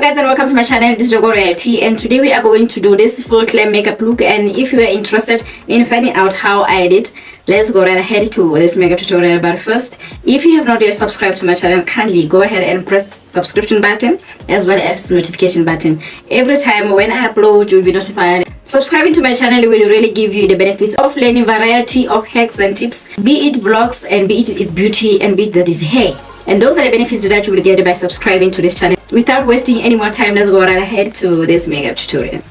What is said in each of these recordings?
guys, and welcome to my channel. This is Jogo Reality, and today we are going to do this full glam makeup look. And if you are interested in finding out how I did, let's go right ahead to this makeup tutorial. But first, if you have not yet subscribed to my channel, kindly go ahead and press subscription button as well as notification button. Every time when I upload, you'll be notified. Subscribing to my channel will really give you the benefits of learning variety of hacks and tips, be it vlogs and be it is beauty and be it that is hair. And those are the benefits that you will get by subscribing to this channel. Without wasting any more time, let's go right ahead to this makeup tutorial.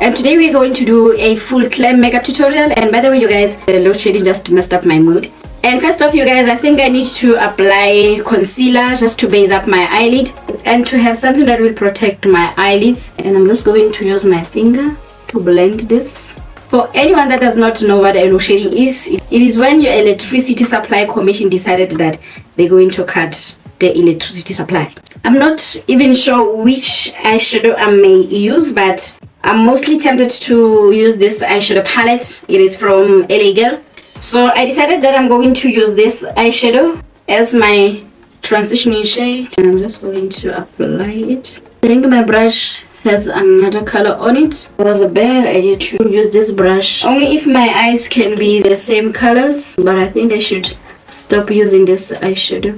And today we're going to do a full glam makeup tutorial. And by the way, you guys, the load shedding just messed up my mood. And first off, you guys, I think I need to apply concealer just to base up my eyelid and to have something that will protect my eyelids. And I'm just going to use my finger to blend this. For anyone that does not know what a load shedding is, it is when your electricity supply commission decided that they're going to cut the electricity supply. I'm not even sure which eyeshadow I may use, but I'm mostly tempted to use this eyeshadow palette. It is from LA Girl. So I decided that I'm going to use this eyeshadow as my transitioning shade, and I'm just going to apply it. I think my brush has another color on it. It was a bad idea to use this brush only if my eyes can be the same colors, but I think I should stop using this eyeshadow,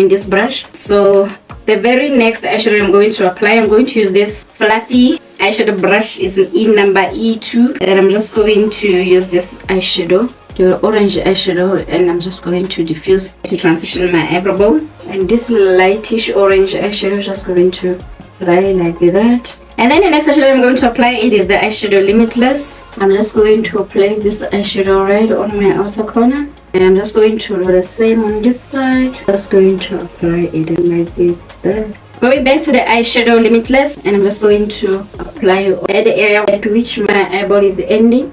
this brush. So the very next eyeshadow I'm going to apply, I'm going to use this fluffy eyeshadow brush. It's in number E2, and I'm just going to use this eyeshadow, the orange eyeshadow, and I'm just going to diffuse to transition my eyebrow bone. And this lightish orange eyeshadow is just going to apply like that. And then the next eyeshadow I'm going to apply, it is the eyeshadow Limitless. I'm just going to place this eyeshadow right on my outer corner, and I'm just going to do the same on this side. Just going to apply it like this. Going back to the eyeshadow Limitless, and I'm just going to apply at the area at which my eyeball is ending.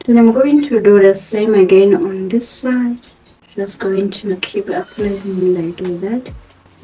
Then I'm going to do the same again on this side. Just going to keep applying like that.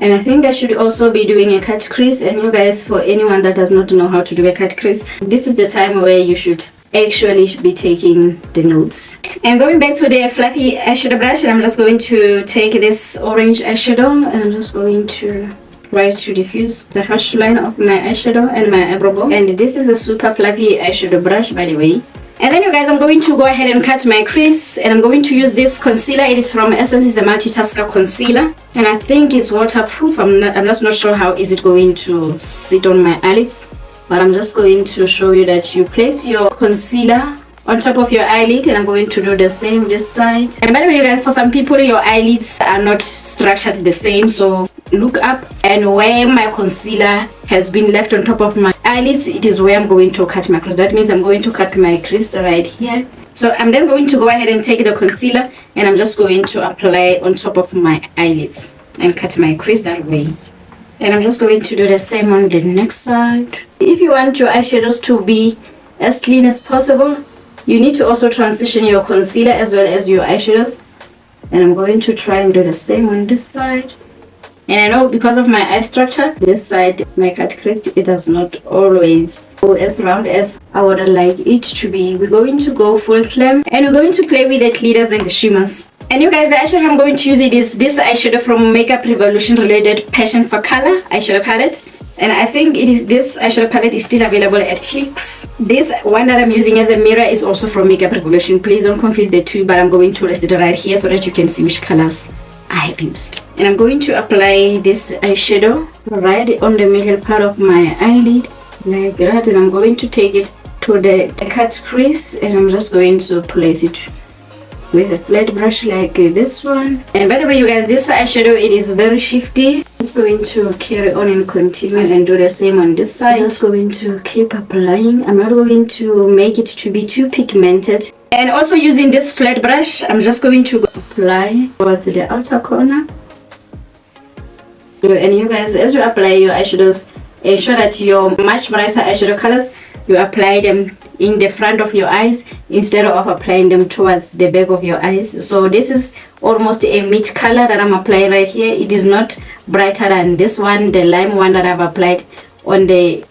And I think I should also be doing a cut crease. And you guys, for anyone that does not know how to do a cut crease, this is the time where you should actually be taking the notes. And going back to the fluffy eyeshadow brush, I'm just going to take this orange eyeshadow, and I'm just going to try to diffuse the harsh line of my eyeshadow and my eyebrow bone. And this is a super fluffy eyeshadow brush, by the way. And then you guys, I'm going to go ahead and cut my crease, and I'm going to use this concealer. It is from Essence. It's a multitasker concealer, and I think it's waterproof. I'm just not sure how is it going to sit on my eyelids, but I'm just going to show you that you place your concealer on top of your eyelid, and I'm going to do the same this side. And by the way, you guys, for some people your eyelids are not structured the same, so look up, and where my concealer has been left on top of my eyelids, it is where I'm going to cut my crease. That means I'm going to cut my crease right here. So I'm then going to go ahead and take the concealer, and I'm just going to apply on top of my eyelids and cut my crease that way. And I'm just going to do the same on the next side. If you want your eyeshadows to be as clean as possible, you need to also transition your concealer as well as your eyeshadows. And I'm going to try and do the same on this side. And I know because of my eye structure, this side, my cut crease, it does not always go as round as I would like it to be. We're going to go full glam, and we're going to play with the glitters and the shimmers. And you guys, the eyeshadow I'm going to use, it is this eyeshadow from Makeup Revolution related Passion for Color eyeshadow palette. And I think this eyeshadow palette is still available at Clicks. This one that I'm using as a mirror is also from Makeup Revolution. Please don't confuse the two, but I'm going to list it right here so that you can see which colors I have used. And I'm going to apply this eyeshadow right on the middle part of my eyelid like that, and I'm going to take it to the cut crease, and I'm just going to place it with a flat brush like this one. And by the way, you guys, this eyeshadow, it is very shifty. I'm just going to carry on and continue and do the same on this side. I'm just going to keep applying. I'm not going to make it to be too pigmented. And also using this flat brush, I'm just going to apply towards the outer corner. And you guys, as you apply your eyeshadows, ensure that your much brighter eyeshadow colors, you apply them in the front of your eyes instead of applying them towards the back of your eyes. So this is almost a mid color that I'm applying right here. It is not brighter than this one, the lime one that I've applied on the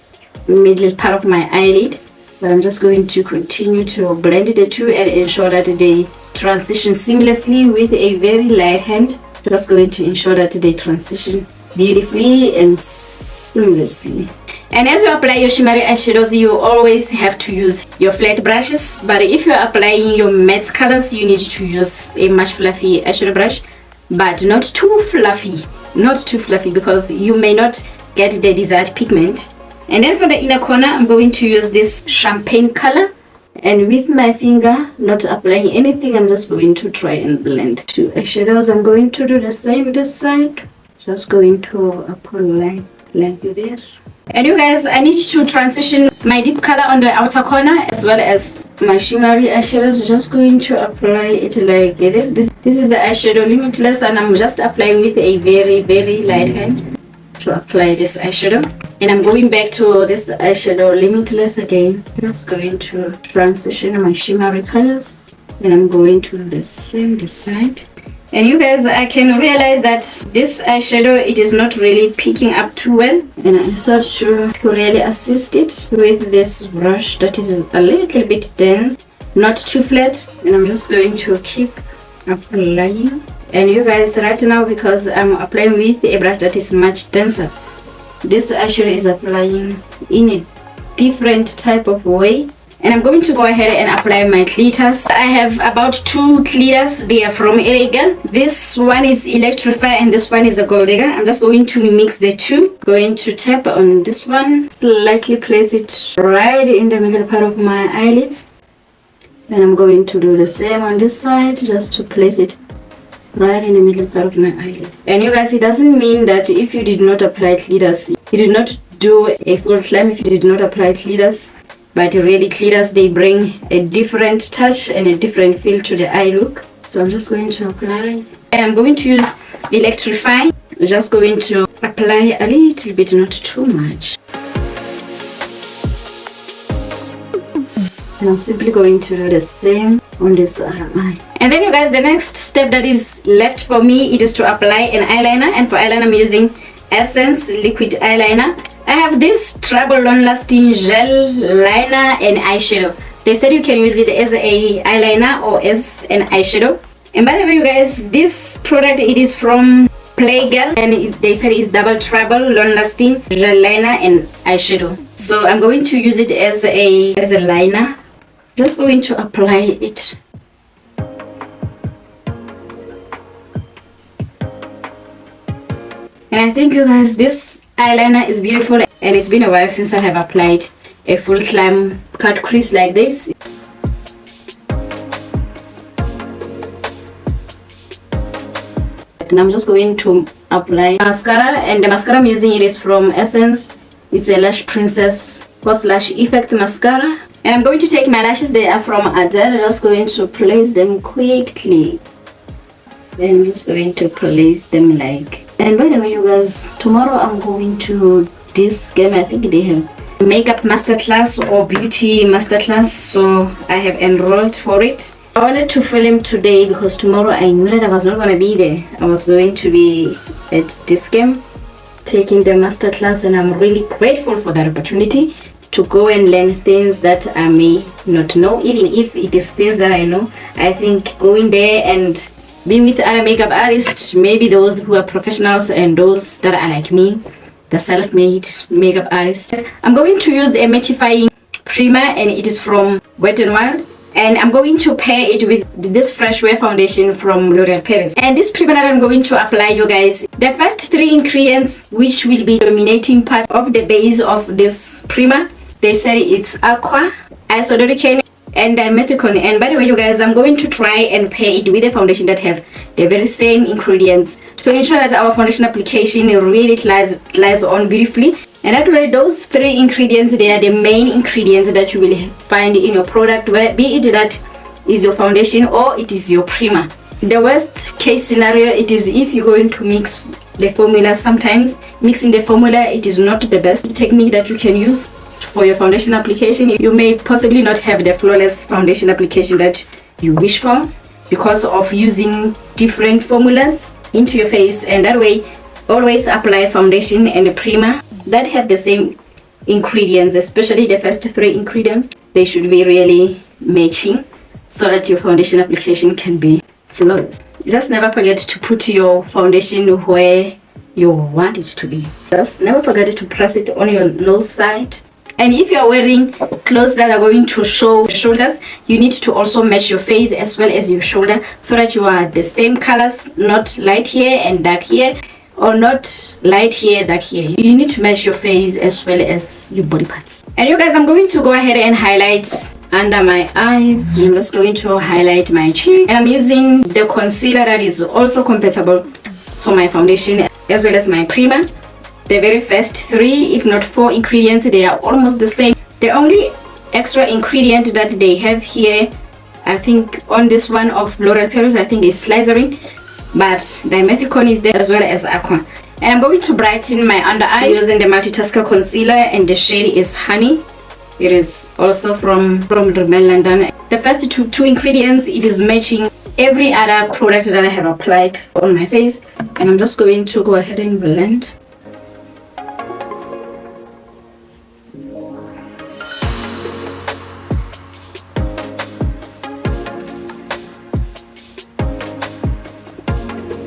middle part of my eyelid. But I'm just going to continue to blend the two and ensure that they transition seamlessly with a very light hand. Just going to ensure that they transition beautifully and seamlessly. And as you apply your shimmery eyeshadows, you always have to use your flat brushes. But if you're applying your matte colors, you need to use a much fluffy eyeshadow brush, but not too fluffy. Not too fluffy, because you may not get the desired pigment. And then for the inner corner, I'm going to use this champagne color. And with my finger, not applying anything, I'm just going to try and blend two eyeshadows. I'm going to do the same this side. Just going to apply like this. And you guys, I need to transition my deep color on the outer corner as well as my shimmery eyeshadows. Just going to apply it like this. This is the eyeshadow Limitless, and I'm just applying with a very light hand to apply this eyeshadow. And I'm going back to this eyeshadow Limitless again. Just going to transition my shimmery colors, and I'm going to do the same this side. And you guys, I can realize that this eyeshadow, it is not really picking up too well, and I thought to really assist it with this brush that is a little bit dense, not too flat. And I'm just going to keep applying. And you guys, right now, because I'm applying with a brush that is much denser, this eyeshadow is applying in a different type of way. And I'm going to go ahead and apply my glitters. I have about 2 glitters. They are from LA Girl. This one is Electrify and this one is a Gold Digger. I'm just going to mix the two. Going to tap on this one. Slightly place it right in the middle part of my eyelid. And I'm going to do the same on this side, just to place it right in the middle part of my eyelid. And you guys, it doesn't mean that if you did not apply glitters, you did not do a full glam if you did not apply glitters. But really, glitters, they bring a different touch and a different feel to the eye look. So I'm just going to apply. And I'm going to use Electrify. I'm just going to apply a little bit, not too much. And I'm simply going to do the same on this other eye. And then you guys, the next step that is left for me, it is to apply an eyeliner. And for eyeliner, I'm using Essence Liquid Eyeliner. I have this Trouble Long Lasting Gel Liner and Eyeshadow. They said you can use it as a eyeliner or as an eyeshadow. And by the way, you guys, this product, it is from Playgirl, and they said it's Double Trouble Long Lasting Gel Liner and Eyeshadow. So I'm going to use it as a liner. Just going to apply it. And I think, you guys, this eyeliner is beautiful, and it's been a while since I have applied a full glam cut crease like this. And I'm just going to apply mascara, and the mascara I'm using, it is from Essence. It's a Lash Princess False Lash Effect mascara. And I'm going to take my lashes. They are from Adele. I'm just going to place them quickly. Then I'm just going to place them like. And by the way, you guys, tomorrow I'm going to this game. I think they have makeup masterclass or beauty masterclass, so I have enrolled for it. I wanted to film today because tomorrow I knew that I was not going to be there. I was going to be at this game taking the masterclass, and I'm really grateful for that opportunity to go and learn things that I may not know. Even if it is things that I know, I think going there and being with other makeup artists, maybe those who are professionals and those that are like me, the self-made makeup artists. I'm going to use the mattifying primer, and it is from Wet n Wild. And I'm going to pair it with this Fresh Wear foundation from L'Oreal Paris. And this primer that I'm going to apply, you guys, the first 3 ingredients which will be dominating part of the base of this primer, they say it's aqua, isododicane, and dimethicone. And by the way, you guys, I'm going to try and pair it with a foundation that have the very same ingredients to ensure that our foundation application really lies on beautifully. And that way, those 3 ingredients, they are the main ingredients that you will find in your product, where be it that is your foundation or it is your primer. The worst case scenario, it is if you're going to mix the formula. Sometimes mixing the formula, it is not the best technique that you can use for your foundation application. You may possibly not have the flawless foundation application that you wish for because of using different formulas into your face. And that way, always apply foundation and a primer that have the same ingredients, especially the first 3 ingredients. They should be really matching so that your foundation application can be flawless. Just never forget to put your foundation where you want it to be. Just never forget to press it on your nose side. And if you are wearing clothes that are going to show shoulders, you need to also match your face as well as your shoulder, so that you are the same colors, not light here and dark here, or not light here, dark here. You need to match your face as well as your body parts. And you guys, I'm going to go ahead and highlight under my eyes. I'm just going to highlight my cheeks, and I'm using the concealer that is also compatible to my foundation as well as my primer. The very first 3, if not 4 ingredients, they are almost the same. The only extra ingredient that they have here, I think on this one of L'Oreal Paris, I think is glycerin, but dimethicone is there as well as aqua. And I'm going to brighten my under eye using the multitasker concealer, and the shade is Honey. It is also from Rimmel London. The first two ingredients, it is matching every other product that I have applied on my face, and I'm just going to go ahead and blend.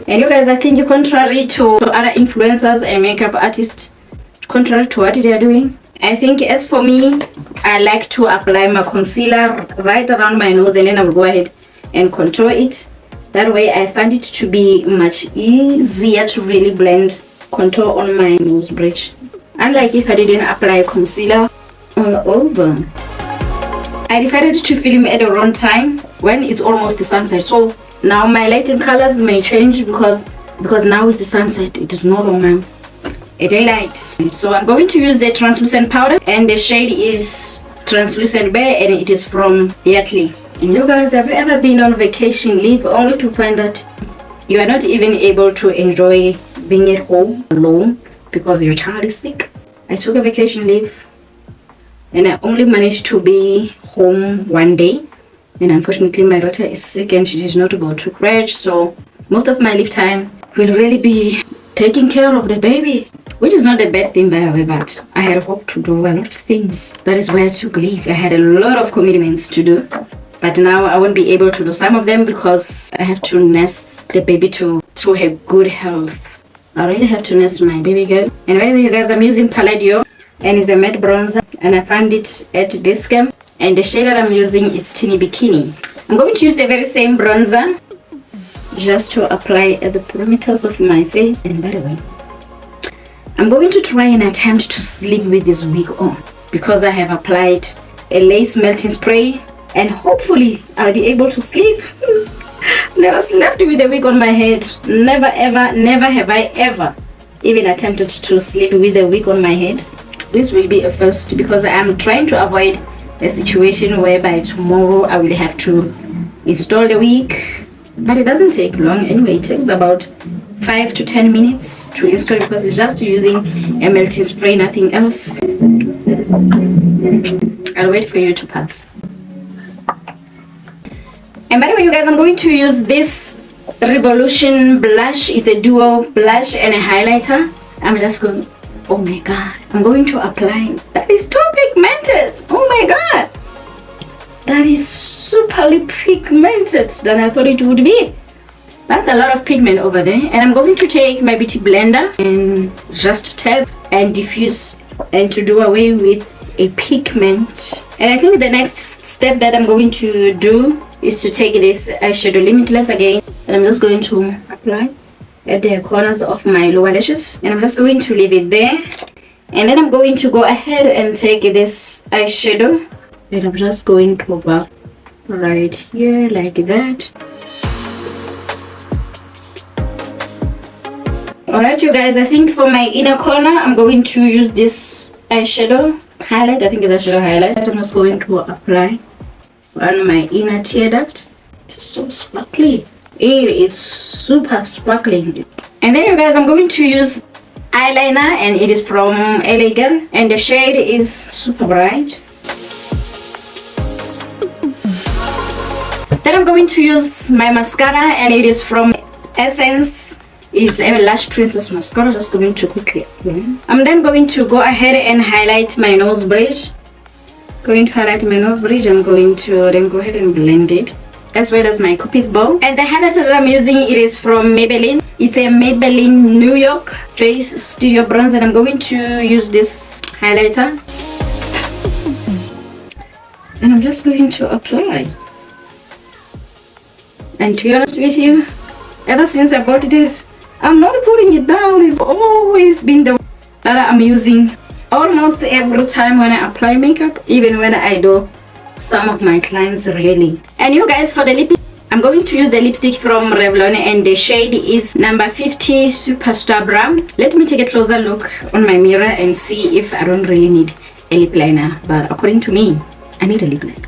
And you guys, I think contrary to other influencers and makeup artists, contrary to what they are doing, I think as for me, I like to apply my concealer right around my nose, and then I will go ahead and contour it. That way I find it to be much easier to really blend contour on my nose bridge, unlike if I didn't apply concealer all over. I decided to film at the wrong time when it's almost the sunset, so now my lighting colors may change because now it's the sunset. It is no longer a daylight. So I'm going to use the translucent powder, and the shade is Translucent Bear, and it is from Yardley. And you guys, have you ever been on vacation leave only to find that you are not even able to enjoy being at home alone because your child is sick? I took a vacation leave and I only managed to be home one day, and unfortunately my daughter is sick and she did not go to crèche, so most of my leave time will really be taking care of the baby, which is not a bad thing by the way, but I had hoped to do a lot of things. That is why I took leave. I had a lot of commitments to do, but now I won't be able to do some of them because I have to nurse the baby to her good health. I really have to nurse my baby girl. And by the way, you guys, I'm using Palladio, and it's a matte bronzer, and I found it at Discount, and the shade that I'm using is Teeny Bikini. I'm going to use the very same bronzer just to apply at the perimeters of my face. And by the way, I'm going to try and attempt to sleep with this wig on because I have applied a lace melting spray, and hopefully I'll be able to sleep. Never slept with a wig on my head. Never ever, never have I ever even attempted to sleep with a wig on my head. This will be a first because I am trying to avoid a situation whereby tomorrow I will have to install the wig, but it doesn't take long anyway. It takes about 5 to 10 minutes to install because it's just using a melting spray, nothing else. I'll wait for you to pass. And by the way, you guys, I'm going to use this Revolution blush. It's a duo blush and a highlighter. I'm just going, oh my god, I'm going to apply. That is too pigmented. Oh my god, that is superly pigmented than I thought it would be. That's a lot of pigment over there. And I'm going to take my beauty blender and just tap and diffuse and to do away with a pigment. And I think the next step that I'm going to do is to take this eyeshadow Limitless again, and I'm just going to apply at the corners of my lower lashes, and I'm just going to leave it there. And then I'm going to go ahead and take this eyeshadow, and I'm just going to go right here like that. Alright you guys, I think for my inner corner I'm going to use this eyeshadow highlight. I think it's eyeshadow highlight. I'm just going to apply on my inner tear duct. It's so sparkly. It is super sparkling. And then you guys, I'm going to use eyeliner, and it is from LA Girl, and the shade is super bright. Then I'm going to use my mascara, and it is from Essence. It's a Lash Princess mascara. Just going to quickly apply. I'm then going to go ahead and highlight my nose bridge. I'm going to then go ahead and blend it. as well as my Cupid's bow. And the highlighter that I'm using, it is from Maybelline. It's a Maybelline New York Face Studio Bronze, and I'm going to use this highlighter. And I'm just going to apply. And to be honest with you, ever since I bought this, I'm not putting it down. It's always been the one that I'm using almost every time when I apply makeup, even when I do some of my clients really. And you guys, for the lipstick, I'm going to use the lipstick from Revlon, and the shade is number 50 Superstar Brown. Let me take a closer look on my mirror and see if I don't really need a lip liner, but according to me, I need a lip liner.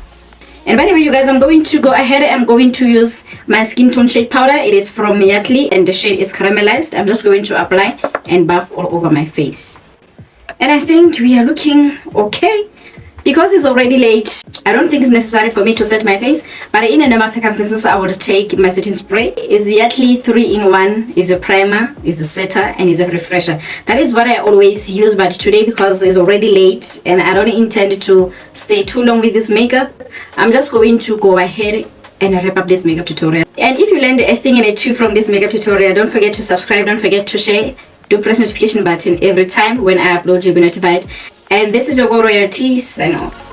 And by the way, you guys, I'm going to go ahead. I'm going to use my skin tone shade powder. It is from Yardley and the shade is caramelized. I'm just going to apply and buff all over my face. And I think we are looking okay. Because it's already late, I don't think it's necessary for me to set my face, but in a normal circumstances, I would take my setting spray. It's Yardley 3-in-1, is a primer, is a setter, and is a refresher. That is what I always use, but today, because it's already late and I don't intend to stay too long with this makeup, I'm just going to go ahead and wrap up this makeup tutorial. And if you learned a thing and a two from this makeup tutorial, don't forget to subscribe, don't forget to share, do press notification button every time when I upload, you'll be notified. And this is your Go Royalty sign off.